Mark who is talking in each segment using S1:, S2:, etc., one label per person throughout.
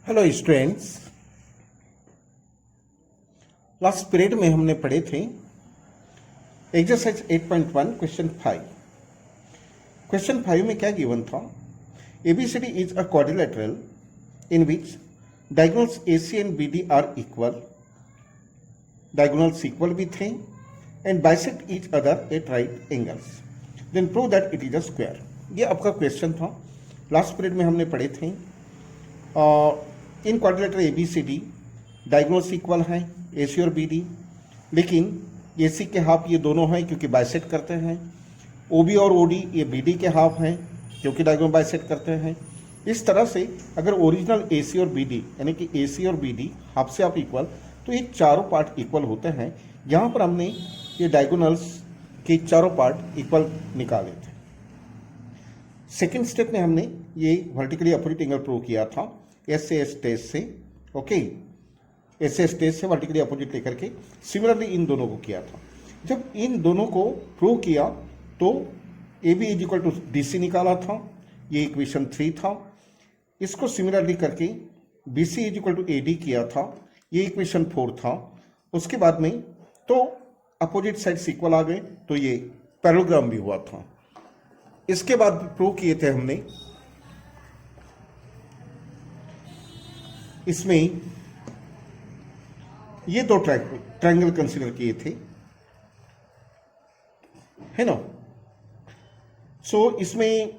S1: Hello students. Last period में हमने पढ़े थे एक्सरसाइज 8.1 क्वेश्चन 5। क्वेश्चन 5 में क्या गिवन था? ABCD is a quadrilateral in which diagonals AC and BD are equal, diagonals equal with है and bisect each other at right angles, then prove that it is a square. ये आपका question था। Last period में हमने पढ़े थे इन quadrilateral ABCD diagonals equal हैं AC और BD, लेकिन AC के हाफ ये दोनों हैं क्योंकि बाइसेक्ट करते हैं। OB और OD ये BD के हाफ हैं क्योंकि डायगोनल बाइसेक्ट करते हैं। इस तरह से अगर ओरिजिनल AC और BD यानी कि AC और BD हाफ से हाफ इक्वल, तो ये चारों पार्ट इक्वल होते हैं। यहाँ पर हमने ये डायगोनल्स के चारों पार्ट इक्वल निकाले थे। सेकेंड स्टेप में हमने ये वर्टिकली अपोजिट एंगल प्रूव किया था SAS टेस्ट से। ओके, SAS टेस्ट से वर्टिकली अपोजिट लेकर के सिमिलरली इन दोनों को किया था। जब इन दोनों को प्रूव किया तो AB is equal to DC निकाला था, ये इक्वेशन 3 था। इसको सिमिलरली करके BC is equal to AD किया था, ये इक्वेशन 4 था। उसके बाद में तो अपोजिट साइड्स इक्वल आ गए तो ये पैरेललोग्राम भी हुआ था। इसके बाद प्रूव किए थे हमने इसमें ये दो ट्रायंगल कंसीडर किए थे, है ना। सो इसमें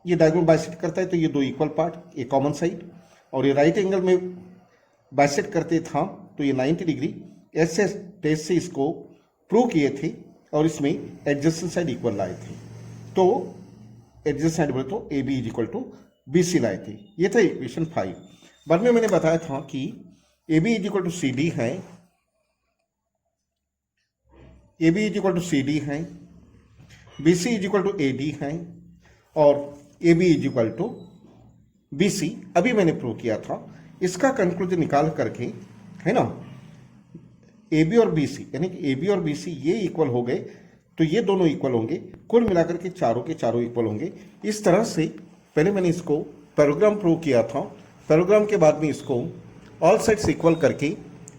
S1: ये डायगोनल बाइसेक्ट करता है तो ये दो इक्वल पार्ट, ये कॉमन साइड, और ये राइट एंगल में बाइसेक्ट करते था तो ये 90 डिग्री। SS टेस्ट से इसको प्रूव किए थे और इसमें एडजेसेंट साइड इक्वल लाए थे। तो एडजेसेंट साइड बोले तो AB is equal to BC लाए थे। ये था इक्वेशन 5। बाद में मैंने बताया था कि AB is equal to CD है, AB is equal to CD है, BC is equal to AD है और AB is equal to BC अभी मैंने प्रूव किया था। इसका कंक्लूजन निकाल करके, है ना, AB और BC यानी कि AB और BC ये इक्वल हो गए तो ये दोनों इक्वल होंगे, कुल मिलाकर के चारों इक्वल होंगे। इस तरह से पहले मैंने इसको पैरेललोग्राम प्रूव किया था। पैरेललोग्राम के बाद में इसको ऑल साइड्स इक्वल करके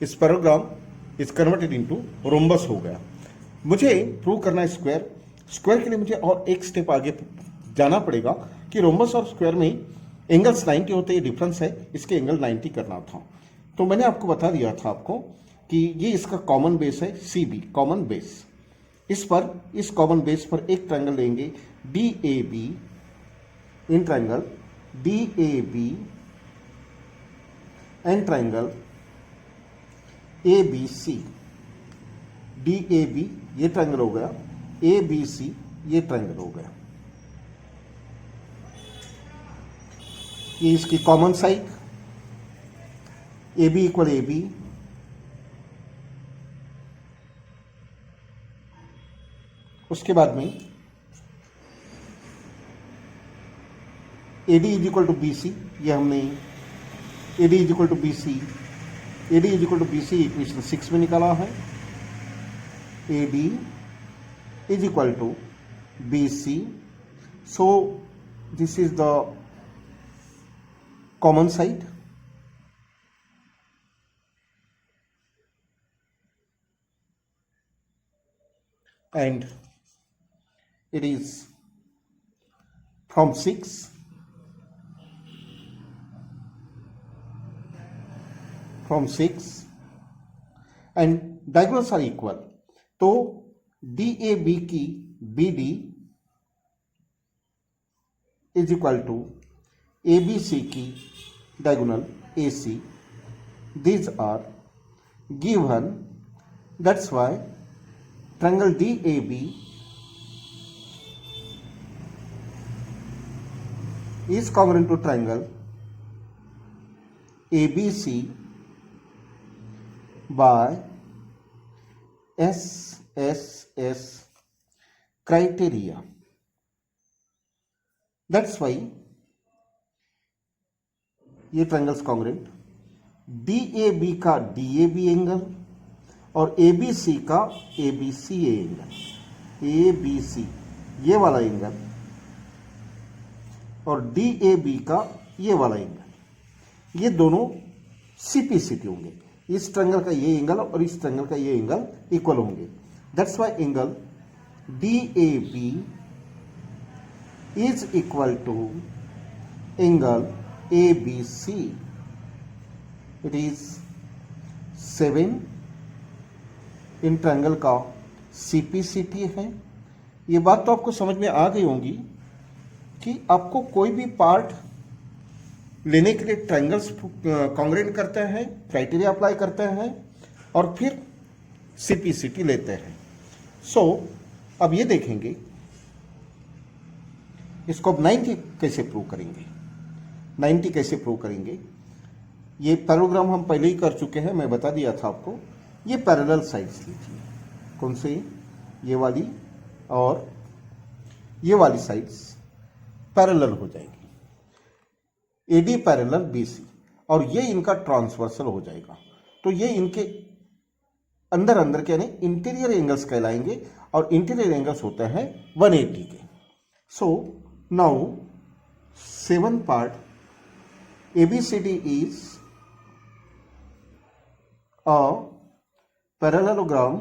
S1: इस parallelogram is converted into rhombus हो गया। मुझे प्रूव करना है स्क्वायर। स्क्वायर के लिए मुझे और एक स्टेप आगे जाना पड़ेगा कि रोम्बस और स्क्वायर में एंगल्स 90 होते हैं, डिफरेंस है, इसके एंगल 90 करना था। तो मैंने आपको बता दिया था आपको कि ये इसका कॉमन बेस है CB, कॉमन बेस। इस कॉमन बेस पर एक ट्रायंगल लेंगे DAB, in triangle DAB and triangle ABC। DAB ये ट्रायंगल हो गया, ABC ये ट्रायंगल हो गया। ये इसकी common side AB equal AB, उसके बाद में AD is equal to BC, ये हमने AD is equal to BC, AD is equal to BC equation 6 में निकाला है। AD is equal to BC, so this is the common side and it is from 6 and diagonals are equal, तो DAB की BD is equal to ABC की diagonal AC. These are given, that's why triangle DAB is congruent to triangle ABC by SSS criteria. That's why ये triangles congruent, DAB का DAB angle और ABC का ABC angle, ABC ये वाला angle और DAB का ये वाला एंगल, ये दोनों CPCT होंगे। इस ट्रायंगल का ये एंगल और इस ट्रायंगल का ये एंगल इक्वल होंगे। That's why angle DAB is equal to angle ABC। It is 7 in triangle का CPCT है। ये बात तो आपको समझ में आ गई होगी कि आपको कोई भी पार्ट लेने के लिए ट्रायंगल्स कॉन्ग्रुएंट करते हैं, क्राइटेरिया अप्लाई करते हैं और फिर CPCT लेते हैं। सो अब ये देखेंगे इसको अब 90 कैसे प्रूव करेंगे। 90 कैसे प्रूव करेंगे, ये पैरेललोग्राम हम पहले ही कर चुके हैं, मैं बता दिया था आपको। ये पैरेलल साइड्स लीजिए, कौन से, ये वाली और ये वाली साइड्स पैरेलल हो जाएगी, AD पैरेलल BC, और ये इनका ट्रांसवर्सल हो जाएगा। तो ये इनके अंदर अंदर के यानी इंटीरियर एंगल्स कहलाएंगे और इंटीरियर एंगल्स होते हैं 180 के। So now 7 part ABCD is a parallelogram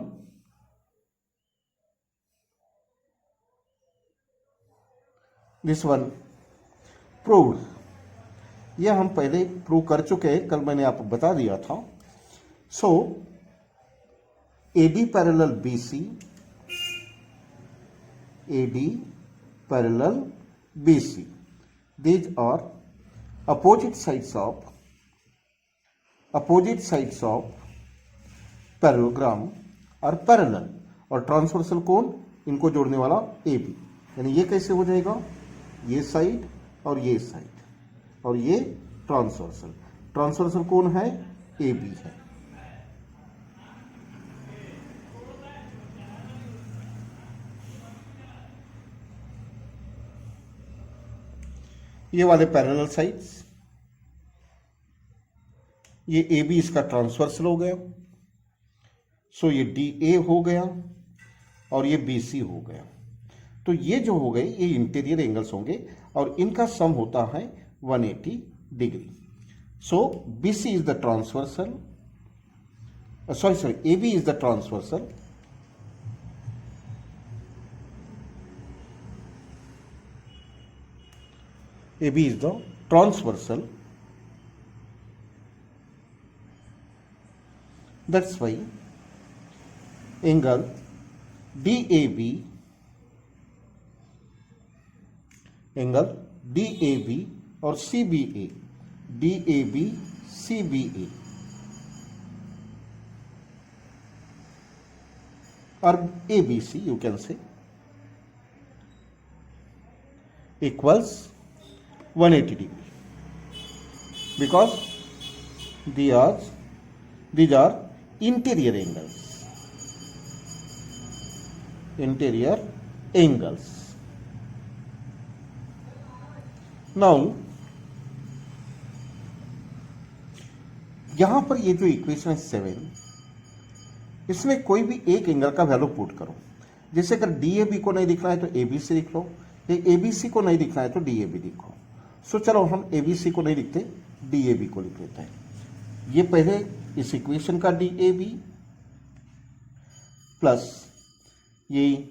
S1: this one proved। यह हम पहले प्रूव कर चुके हैं, कल मैंने आपको बता दिया था। सो AD parallel BC, AD parallel BC, these are opposite sides of parallelogram और पैरेलल, और ट्रांसवर्सल कोण इनको जोड़ने वाला AB। यानी ये कैसे हो जाएगा, ये साइड और ये साइड, और ये ट्रांसवर्सल कोण है AB है। ये वाले पैरेलल साइड्स, ये AB इसका ट्रांसवर्सल हो गया, सो ये DA हो गया और ये BC हो गया। तो ये जो हो गए ये इंटीरियर एंगल्स होंगे और इनका सम होता है 180 degree. So BC is the transversal, sorry AB is the transversal, AB is the transversal, that's why angle DAB और CBA, DAB CBA or ABC you can say equals 180 degree, because these are interior angles. Now यहां पर ये जो equation है 7, इसमें कोई भी एक एंगल का वैल्यू पुट करो। जैसे अगर DAB को नहीं दिखना है तो ABC लिख लो, ABC को नहीं दिखना है तो DAB लिखो। सो चलो हम ABC को नहीं लिखते, DAB को लिख लेते हैं। ये पहले इस इक्वेशन का DAB प्लस ये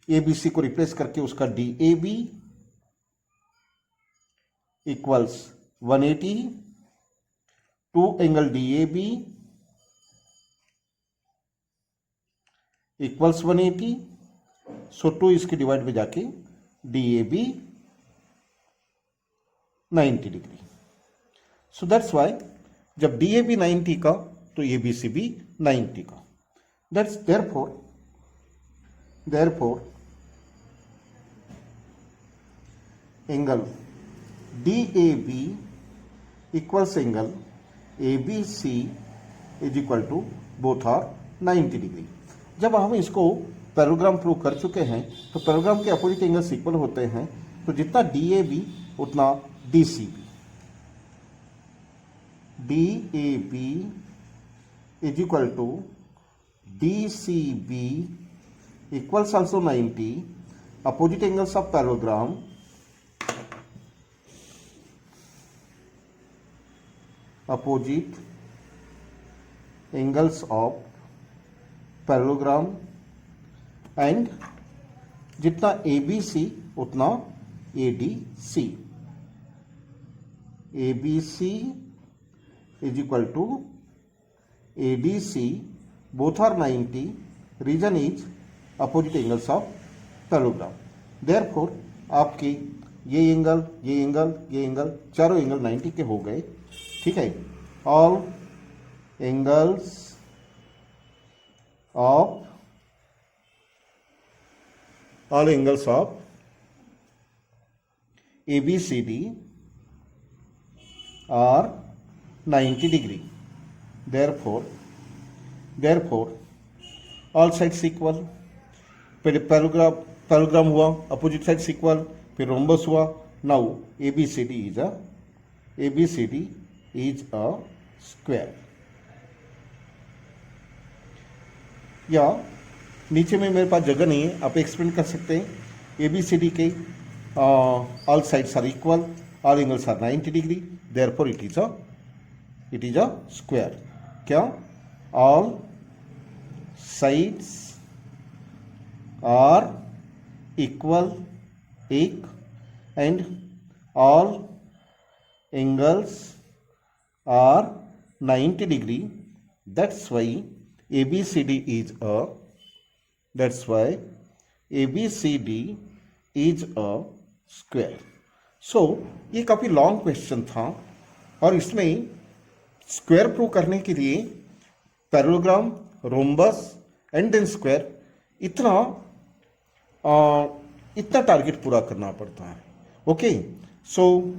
S1: ABC को रिप्लेस करके उसका DAB equals 180 two angle DAB equals 180। So 2 इसके डिवाइड में जाके DAB 90 degree. So that's why जब DAB 90 का तो ABC भी 90 का। That's therefore angle DAB equals angle ABC is equal to both are 90 degree. जब हम इसको पैरेललोग्राम प्रूव कर चुके हैं तो पैरेललोग्राम के अपोजिट एंगल्स इक्वल होते हैं, तो जितना DAB उतना DCB, DAB is equal to DCB equals also 90, opposite angles of parallelogram opposite angles of parallelogram and जितना ए बी सी उतना A D C, A B C is equal to A D C, both are 90, reason is opposite angles of parallelogram. Therefore आपके ये angle, ये angle, ये angle, चारों angle 90 के हो गए। ठीक है, all angles of ABCD are 90 degree. Therefore all sides equal। पहले पैरेललोग्राम हुआ, अपोजिट साइड्स इक्वल, फिर रोम्बस हुआ। Now ABCD is a square। या नीचे में मेरे पास जगह नहीं है, आप एक्सपेंड कर सकते हैं। ABCD के all sides are equal, all angles are 90 degree, therefore it is a square. क्या? ऑल साइड्स आर इक्वल, एक, and all angles are 90 degree, that's why ABCD is a square। So ये काफ़ी long question था और इसमें square prove करने के लिए parallelogram, rhombus and then square इतना टारगेट पूरा करना पड़ता है। ओके, सो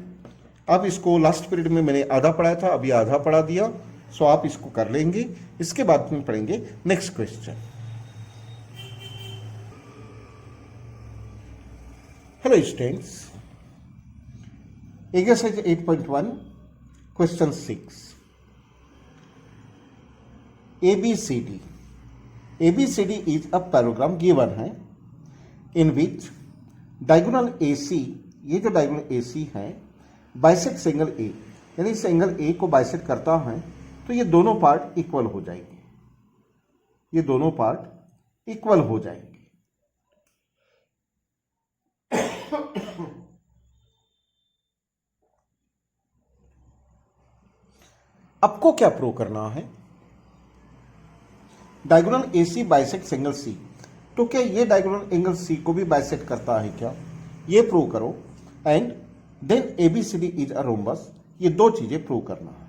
S1: अब इसको लास्ट पीरियड में मैंने आधा पढ़ाया था, अभी आधा पढ़ा दिया। सो आप इसको कर लेंगे, इसके बाद में पढ़ेंगे next question. Hello students, exercise 8.1 question 6। ABCD is a parallelogram given है इन विच डायगोनल AC, ये जो डायगोनल AC है, बाइसेक्ट्स एंगल A, यानी इस एंगल A को बाइसेक्ट करता है, तो ये दोनों पार्ट इक्वल हो जाएंगे, ये दोनों पार्ट इक्वल हो जाएंगे। आपको क्या प्रूव करना है? Diagonal AC bisect angle C, तो क्या ये डायगोनल एंगल C को भी बाइसेक्ट करता है क्या? ये प्रूव करो। And then ABCD is a rhombus, ये दो चीजें प्रूव करना है।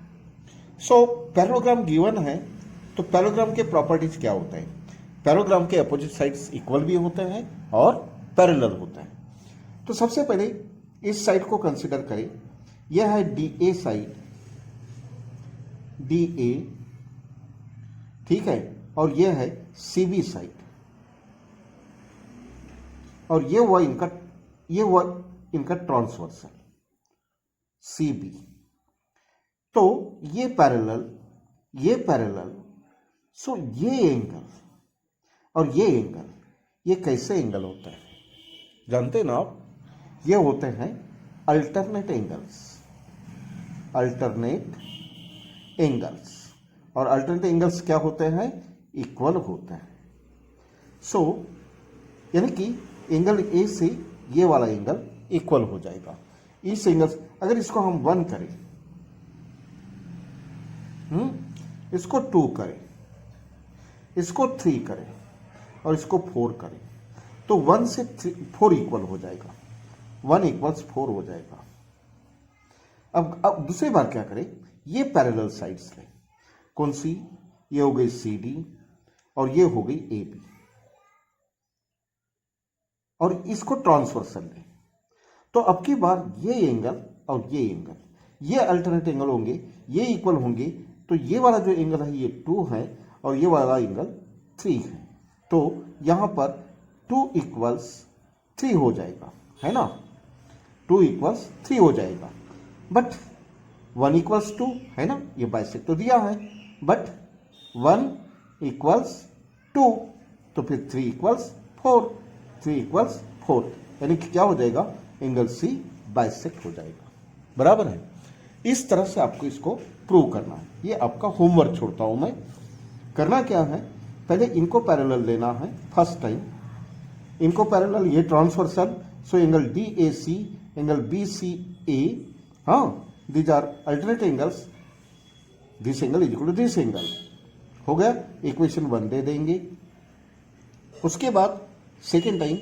S1: सो पैरेललोग्राम गिवन है, तो पैरेललोग्राम के प्रॉपर्टीज क्या होते हैं? पैरेललोग्राम के अपोजिट साइड्स इक्वल भी होते हैं और पैरेलल होते हैं। तो सबसे पहले इस साइड को कंसिडर करें, यह है DA साइड, DA, ठीक है, और यह है CB साइड, और ये हुआ इनका ट्रांसवर्सल CB। तो ये पैरेलल, सो ये एंगल और ये एंगल, ये कैसे एंगल होता है जानते हैं ना आप? ये होते हैं अल्टरनेट एंगल्स, और अल्टरनेट एंगल्स क्या होते हैं? इक्वल होते हैं। सो यानी कि एंगल A से ये वाला एंगल इक्वल हो जाएगा। इस एंगल, अगर इसको हम 1 करें, इसको 2 करें, इसको 3 करें और इसको 4 करें, तो 1 से 4 इक्वल हो जाएगा, 1 इक्वल्स 4 हो जाएगा। अब दूसरी बार क्या करें? ये पैरेलल साइड्स लें, कौन सी? ये हो गई CD और ये हो गई AB, और इसको ट्रांसवर्सल लें। तो अब की बार ये एंगल और ये एंगल, ये अल्टरनेट एंगल होंगे, ये इक्वल होंगे, तो ये वाला जो एंगल है ये 2 है और ये वाला एंगल 3 है। तो यहां पर 2 इक्वल्स 3 हो जाएगा, है ना? 2 इक्वल्स 3 हो जाएगा, बट 1 इक्वल्स 2 है ना, ये बाइसेक्ट तो दिया है, बट 1 इक्वल्स 2, तो फिर 3 इक्वल्स 4, 3 इक्वल्स 4, यानी कि क्या हो जाएगा? एंगल C बाइसेक्ट हो जाएगा, बराबर है। इस तरह से आपको इसको प्रूव करना है। ये आपका होमवर्क छोड़ता हूं मैं। करना क्या है, पहले इनको पैरेलल लेना है फर्स्ट टाइम, इनको पैरेलल, ये transversal, so angle D A C, angle B C A, हाँ, these are alternate angles, this angle is equal to this angle. हो गया, इक्वेशन 1 दे देंगे। उसके बाद second time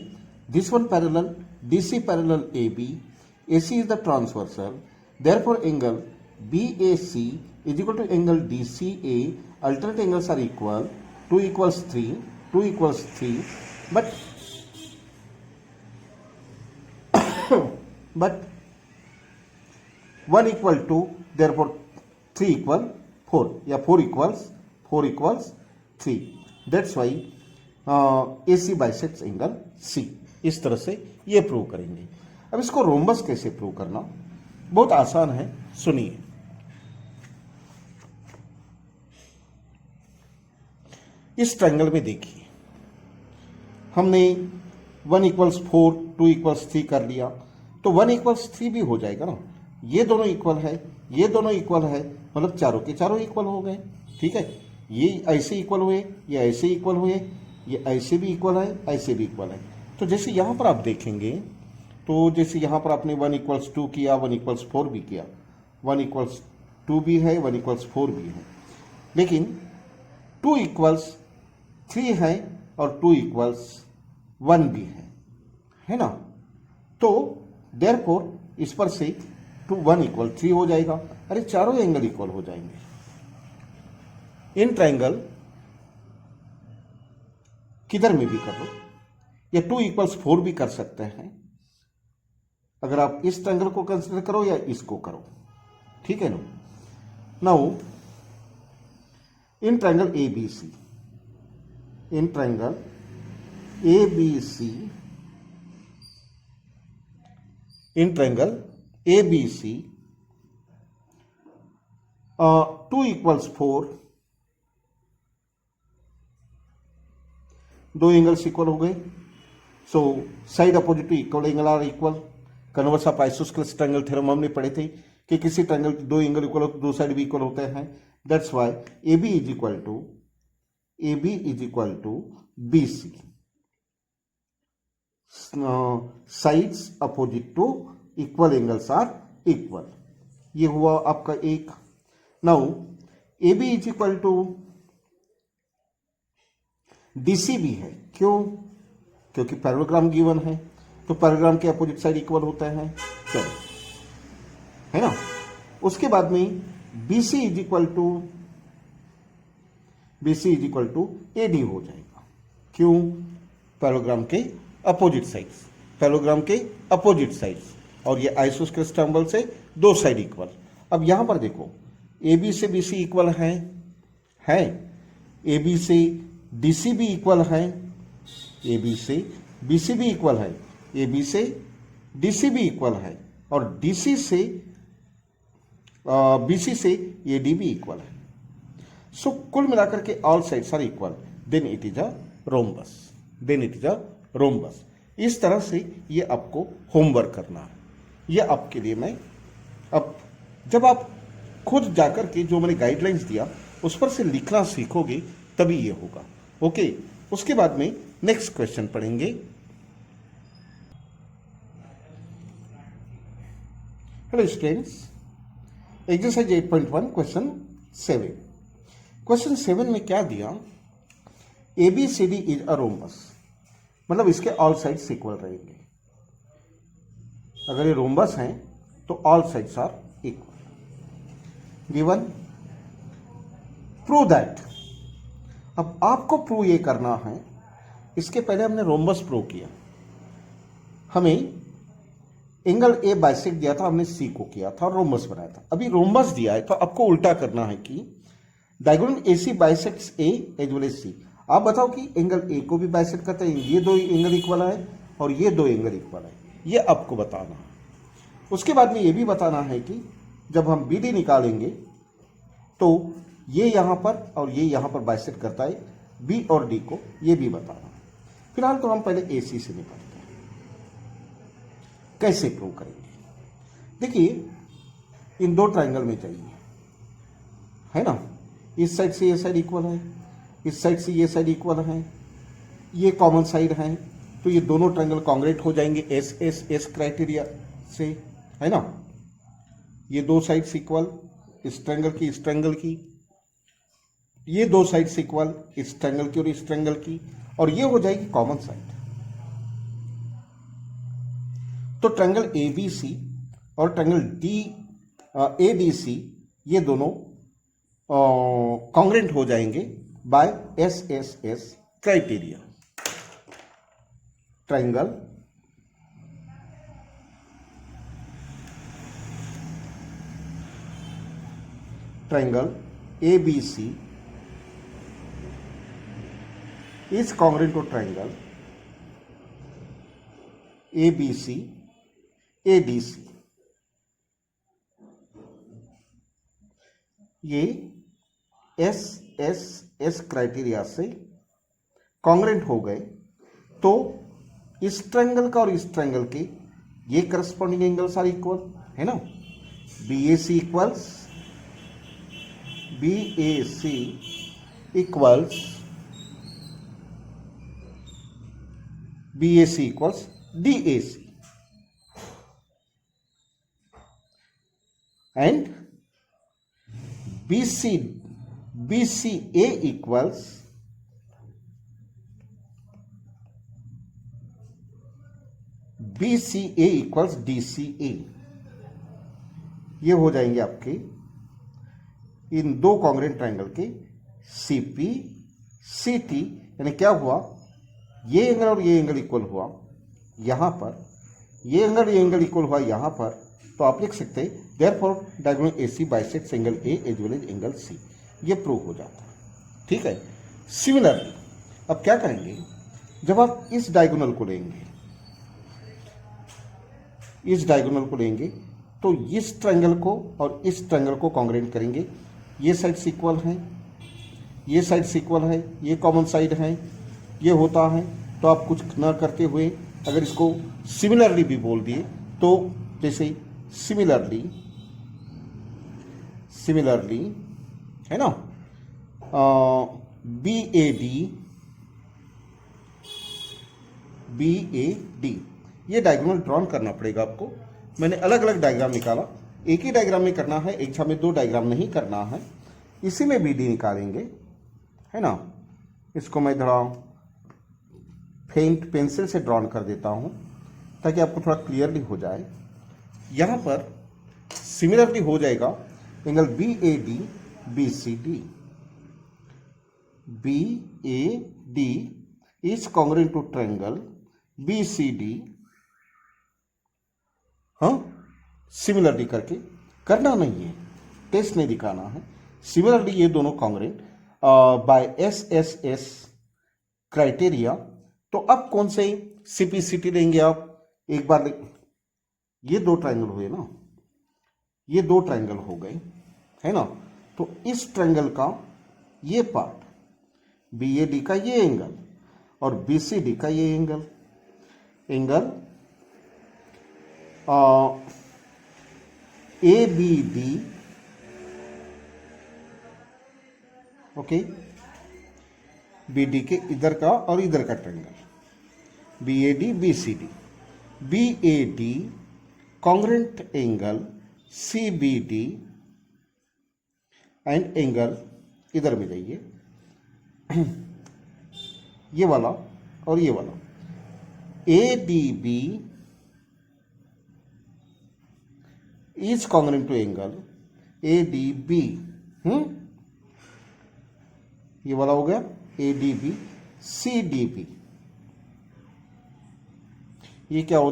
S1: this one parallel, D C parallel A B, A C is the transversal, therefore angle B A C is equal to angle D C A, alternate angles are equal, 2 equals 3, 2 equals 3, but 1 equal 2, therefore 3 equal 4, या 4 equals 3. That's why AC bisects angle C. इस तरह से ये prove करेंगे। अब इसको rhombus कैसे prove करना, बहुत आसान है, सुनिए। इस ट्रायंगल में देखिए, हमने 1 equals 4, 2 equals 3 कर लिया, तो 1 equals 3 भी हो जाएगा ना। ये दोनों इक्वल है, ये दोनों इक्वल है, मतलब चारों के चारों इक्वल हो गए। ठीक है, ये ऐसे इक्वल हुए, ये ऐसे इक्वल हुए, ये ऐसे भी इक्वल है, ऐसे भी इक्वल है। तो जैसे यहाँ पर आप देखेंगे, तो जैसे यहाँ पर आपने 1 equals 2 किया, 1 equals 4 भी किया, 1 equals 2 भी है, 1 equals 4 भी है, लेकिन 2 equals 3 है और 2 equals 1 भी है ना। तो देयरफॉर इस पर से 1 equal 3 हो जाएगा। अरे चारों एंगल इक्वल हो जाएंगे। इन ट्रायंगल किधर में भी करो, या 2 equals 4 भी कर सकते हैं, अगर आप इस ट्रायंगल को कंसिडर करो या इसको करो, ठीक है ना। Now in triangle A B C, in triangle A B C, in triangle A B C, 2 equals 4, दो एंगल्स इक्वल हो गए, so side opposite to equal angle are equal. Converse of isosceles triangle theorem हमने पढ़े थे कि किसी triangle के दो एंगल इक्वल हो तो दो साइड भी इक्वल होते हैं। That's why A B is equal to B C, sides opposite to equal angles are equal. ये हुआ आपका एक। Now A B is equal to DC भी है, क्यों? क्योंकि पैरेललोग्राम गिवन है, तो पैरेललोग्राम के अपोजिट साइड इक्वल होता है, चलो, है ना। उसके बाद में BC is equal to AD हो जाएगा, क्यों? पैरेललोग्राम के अपोजिट साइड्स, पैरेललोग्राम के अपोजिट साइड्स, और ये आइसोस्केलेस ट्रायंगल से दो साइड इक्वल। अब यहां पर देखो, ए बी से बी सी इक्वल है, ए बी से डी सी भी इक्वल है, ए बी से बी सी भी इक्वल है, ए बी से डी सी भी इक्वल है, और डी सी से बी सी से ए डी भी इक्वल है। सो कुल मिलाकर के all sides are equal, then it is a rhombus. इस तरह से ये आपको होमवर्क करना है। ये आपके लिए मैं, अब जब आप खुद जाकर के जो मैंने गाइडलाइंस दिया उस पर से लिखना सीखोगे तभी ये होगा। ओके, उसके बाद में नेक्स्ट क्वेश्चन पढ़ेंगे। Hello students, exercise 8.1 question 7। Question 7 में क्या दिया? A B C D is a rhombus, मतलब इसके ऑल साइड्स इक्वल रहेंगे। अगर ये रोम्बस हैं तो all sides are equal. Given, prove that. अब आपको प्रूव ये करना है, इसके पहले हमने रोम्बस प्रूव किया, हमें एंगल ए बाइसेक्ट दिया था, हमने सी को किया था और रोम्बस बनाया था। अभी रोम्बस दिया है तो आपको उल्टा करना है कि डायगोनल एसी बाइसेक्ट्स ए एज वेल एज सी। आप बताओ कि एंगल ए को भी बाइसेक्ट करते हैं, ये दो एंगल इक्वल है और ये दो एंगल इक्वल है, ये आपको बताना है। उसके बाद में ये भी बताना है कि जब हम बी डी निकालेंगे तो ये यहां पर और ये यहां पर बाइसेक्ट करता है, बी और डी को, ये भी बताना है। फिलहाल तो हम पहले ए सी से निकालते हैं, कैसे प्रूव करेंगे। देखिए, इन दो ट्राइंगल में चाहिए, है ना। इस साइड से ये साइड इक्वल है, इस साइड से ये साइड इक्वल है, ये कॉमन साइड है, तो ये दोनों ट्राइंगल कॉन्ग्रेट हो जाएंगे एस एस एस क्राइटेरिया से, है ना। ये दो साइड्स इक्वल, इस ट्राइंगल की, ये दो साइड्स इक्वल, इस ट्राइंगल की और इस ट्राइंगल की, और ये हो जाएगी कॉमन साइड। तो ट्राइंगल ए बी सी और ट्राइंगल ए डी सी ये दोनों कॉन्ग्रेंट हो जाएंगे by S S S criteria. Triangle A B C is congruent to triangle ABC ADC। ये एस एस एस क्राइटेरिया से कॉन्ग्रेंट हो गए, तो इस ट्रायंगल का और इस ट्रायंगल के ये करस्पॉन्डिंग एंगल्स आर इक्वल, है ना। BAC equals DAC and BCA equals DCA। ये हो जाएंगे आपके इन दो कॉन्ग्रेंट ट्रायंगल के CP CT, यानी क्या हुआ, ये एंगल और ये एंगल इक्वल हुआ यहां पर, ये एंगल इक्वल हुआ यहां पर, तो आप लिख सकते हैं therefore diagonal AC bisects angle A as well as angle C। ये प्रूव हो जाता है, ठीक है। सिमिलरली अब क्या करेंगे, जब आप इस डायगोनल को लेंगे, तो इस ट्रायंगल को और इस ट्रायंगल को कॉन्ग्रेंट करेंगे। ये साइड्स इक्वल हैं, ये साइड्स इक्वल है, ये कॉमन साइड है, ये होता है। तो आप कुछ न करते हुए अगर इसको सिमिलरली भी बोल दिए, तो जैसे सिमिलरली है ना, BAD ये डायग्राम ड्रॉन करना पड़ेगा आपको। मैंने अलग अलग डायग्राम निकाला, एक ही डायग्राम में करना है, एक छाप में दो डायग्राम नहीं करना है। इसी में BD निकालेंगे, है ना। इसको मैं थोड़ा फेंट पेंसिल से ड्रॉन कर देता हूं ताकि आपको थोड़ा क्लियरली हो जाए। यहां पर सिमिलरली हो जाएगा angle BAD is congruent to triangle BCD। हाँ, सिमिलरली करके करना नहीं है, टेस्ट नहीं दिखाना है। सिमिलरली ये दोनों कॉन्ग्रुएंट बाय SSS क्राइटेरिया। तो अब कौन से CPCT लेंगे आप, एक बार ये दो ट्रायंगल हुए ना, ये दो ट्रायंगल हो गए, है ना। तो इस ट्रायंगल का ये पार्ट BAD का ये एंगल और BCD का ये एंगल ABD, ओके, BD के इधर का और इधर का triangle BAD BAD congruent angle CBD and angle इधर में जाइए, ये वाला और ये वाला ADB is congruent to angle ADB। ये वाला हो गया ADB CDB। ये क्या हो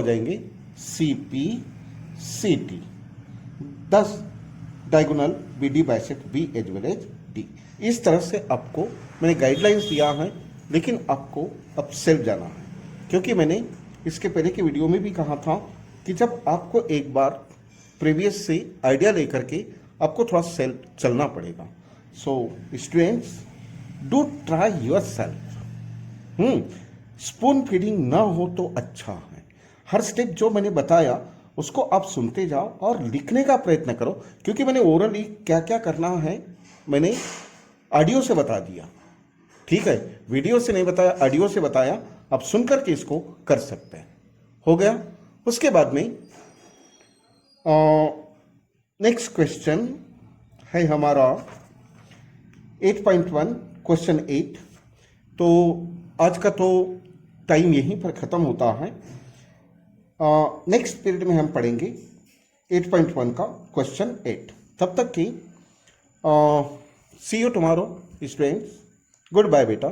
S1: जाएंगे, CP CT। 10 diagonal BD bisect B as well as D। इस तरह से आपको मैंने गाइडलाइंस दिया है, लेकिन आपको अब सेल्फ जाना है, क्योंकि मैंने इसके पहले की वीडियो में भी कहा था कि जब आपको एक बार प्रीवियस से आइडिया लेकर के आपको थोड़ा सेल्फ चलना पड़ेगा। So students, do try your self. Spoon feeding ना हो तो अच्छा है। हर स्टेप जो मैंने बताया उसको आप सुनते जाओ और लिखने का प्रयत्न करो, क्योंकि मैंने ओरली क्या क्या करना है मैंने ऑडियो से बता दिया, ठीक है, वीडियो से नहीं बताया, ऑडियो से बताया, आप सुन करके इसको कर सकते हैं। हो गया। उसके बाद में नेक्स्ट क्वेश्चन है हमारा 8.1 क्वेश्चन 8। तो आज का तो टाइम यहीं पर ख़त्म होता है। नेक्स्ट पीरियड में हम पढ़ेंगे 8.1 का क्वेश्चन 8। तब तक की see you tomorrow students, goodbye बेटा।